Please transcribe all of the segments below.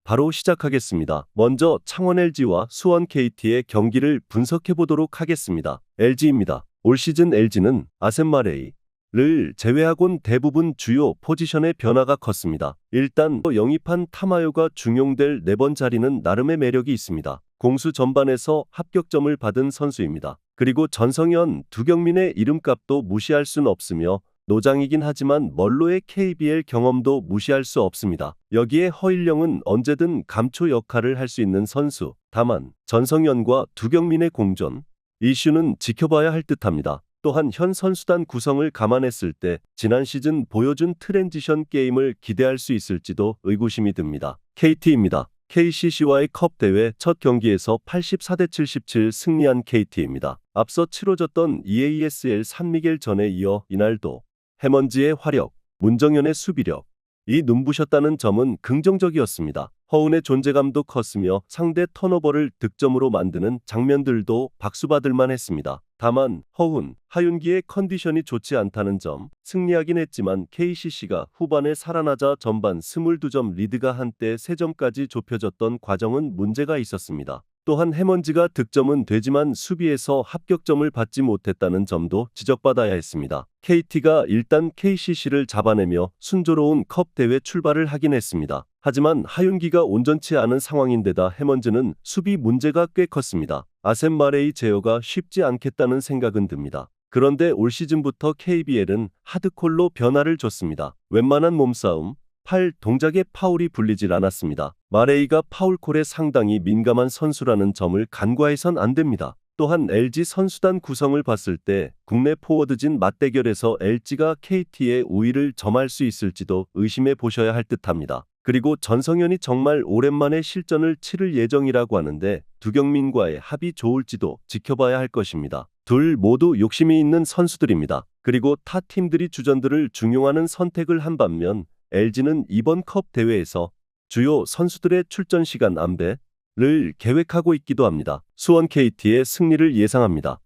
바로 시작하겠습니다. 먼저 창원 LG와 수원 KT의 경기를 분석해 보도록 하겠습니다. LG입니다. 올 시즌 LG는 아셈마레이를 제외하곤 대부분 주요 포지션의 변화가 컸습니다. 일단 영입한 타마요가 중용될 4번 자리는 나름의 매력이 있습니다. 공수 전반에서 합격점을 받은 선수입니다. 그리고 전성현, 두경민의 이름값도 무시할 순 없으며 노장이긴 하지만 멀로의 KBL 경험도 무시할 수 없습니다. 여기에 허일영은 언제든 감초 역할을 할 수 있는 선수. 다만 전성현과 두경민의 공존 이슈는 지켜봐야 할 듯합니다. 또한 현 선수단 구성을 감안했을 때 지난 시즌 보여준 트랜지션 게임을 기대할 수 있을지도 의구심이 듭니다. KT입니다. KCC와의 컵 대회 첫 경기에서 84대 77 승리한 KT입니다. 앞서 치러졌던 EASL 산미겔전에 이어 이날도 해먼지의 화력, 문정현의 수비력, 이 눈부셨다는 점은 긍정적이었습니다. 허운의 존재감도 컸으며 상대 턴오버를 득점으로 만드는 장면들도 박수받을만 했습니다. 다만 허운, 하윤기의 컨디션이 좋지 않다는 점, 승리하긴 했지만 KCC가 후반에 살아나자 전반 22점 리드가 한때 3점까지 좁혀졌던 과정은 문제가 있었습니다. 또한 해먼지가 득점은 되지만 수비에서 합격점을 받지 못했다는 점도 지적받아야 했습니다. KT가 일단 KCC를 잡아내며 순조로운 컵 대회 출발을 하긴 했습니다. 하지만 하윤기가 온전치 않은 상황인데다 해먼지는 수비 문제가 꽤 컸습니다. 아셈마레이 제어가 쉽지 않겠다는 생각은 듭니다. 그런데 올 시즌부터 KBL은 하드콜로 변화를 줬습니다. 웬만한 몸싸움, 팔 동작에 파울이 불리질 않았습니다. 마레이가 파울콜에 상당히 민감한 선수라는 점을 간과해선 안 됩니다. 또한 LG 선수단 구성을 봤을 때 국내 포워드진 맞대결에서 LG가 KT의 우위를 점할 수 있을지도 의심해 보셔야 할 듯합니다. 그리고 전성현이 정말 오랜만에 실전을 치를 예정이라고 하는데 두경민과의 합이 좋을지도 지켜봐야 할 것입니다. 둘 모두 욕심이 있는 선수들입니다. 그리고 타 팀들이 주전들을 중용하는 선택을 한 반면 LG는 이번 컵 대회에서 주요 선수들의 출전 시간 안배를 계획하고 있기도 합니다. 수원 KT의 승리를 예상합니다.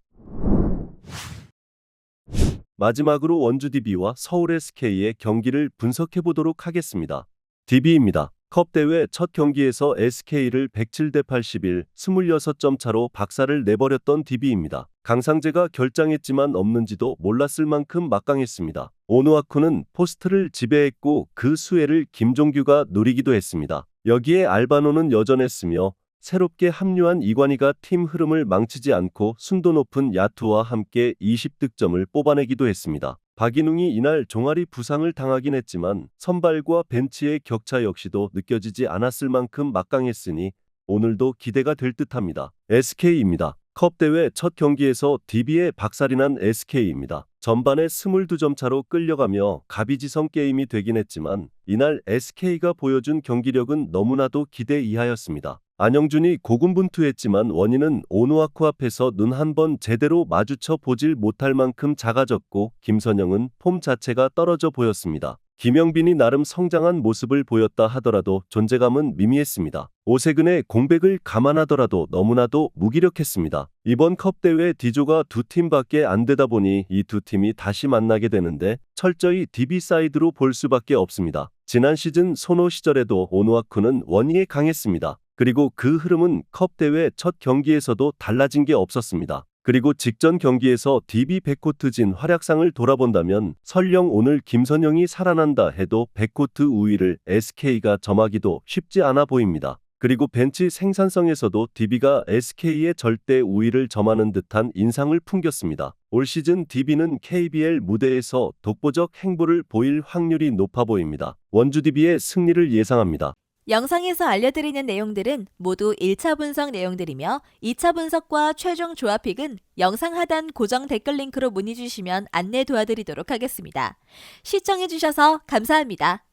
마지막으로 원주 DB와 서울 SK의 경기를 분석해 보도록 하겠습니다. DB입니다. 컵 대회 첫 경기에서 SK를 107대 81, 26점 차로 박살을 내버렸던 DB입니다. 강상재가 결장했지만 없는지도 몰랐을 만큼 막강했습니다. 오누아쿠는 포스트를 지배했고 그 수혜를 김종규가 누리기도 했습니다. 여기에 알바노는 여전했으며 새롭게 합류한 이관희가 팀 흐름을 망치지 않고 순도 높은 야투와 함께 20득점을 뽑아내기도 했습니다. 박인웅이 이날 종아리 부상을 당하긴 했지만 선발과 벤치의 격차 역시도 느껴지지 않았을 만큼 막강했으니 오늘도 기대가 될 듯합니다. SK입니다. 컵 대회 첫 경기에서 DB에 박살이 난 SK입니다. 전반에 22점 차로 끌려가며 가비지성 게임이 되긴 했지만 이날 SK가 보여준 경기력은 너무나도 기대 이하였습니다. 안영준이 고군분투했지만 원인은 오누아쿠 앞에서 눈 한 번 제대로 마주쳐 보질 못할 만큼 작아졌고 김선영은 폼 자체가 떨어져 보였습니다. 김영빈이 나름 성장한 모습을 보였다 하더라도 존재감은 미미했습니다. 오세근의 공백을 감안하더라도 너무나도 무기력했습니다. 이번 컵 대회 D조가 두 팀밖에 안 되다 보니 이 두 팀이 다시 만나게 되는데 철저히 DB 사이드로 볼 수밖에 없습니다. 지난 시즌 소노 시절에도 오누아쿠는 원위에 강했습니다. 그리고 그 흐름은 컵 대회 첫 경기에서도 달라진 게 없었습니다. 그리고 직전 경기에서 DB 백코트진 활약상을 돌아본다면 설령 오늘 김선영이 살아난다 해도 백코트 우위를 SK가 점하기도 쉽지 않아 보입니다. 그리고 벤치 생산성에서도 DB가 SK의 절대 우위를 점하는 듯한 인상을 풍겼습니다. 올 시즌 DB는 KBL 무대에서 독보적 행보를 보일 확률이 높아 보입니다. 원주 DB의 승리를 예상합니다. 영상에서 알려드리는 내용들은 모두 1차 분석 내용들이며 2차 분석과 최종 조합픽은 영상 하단 고정 댓글 링크로 문의 주시면 안내 도와드리도록 하겠습니다. 시청해주셔서 감사합니다.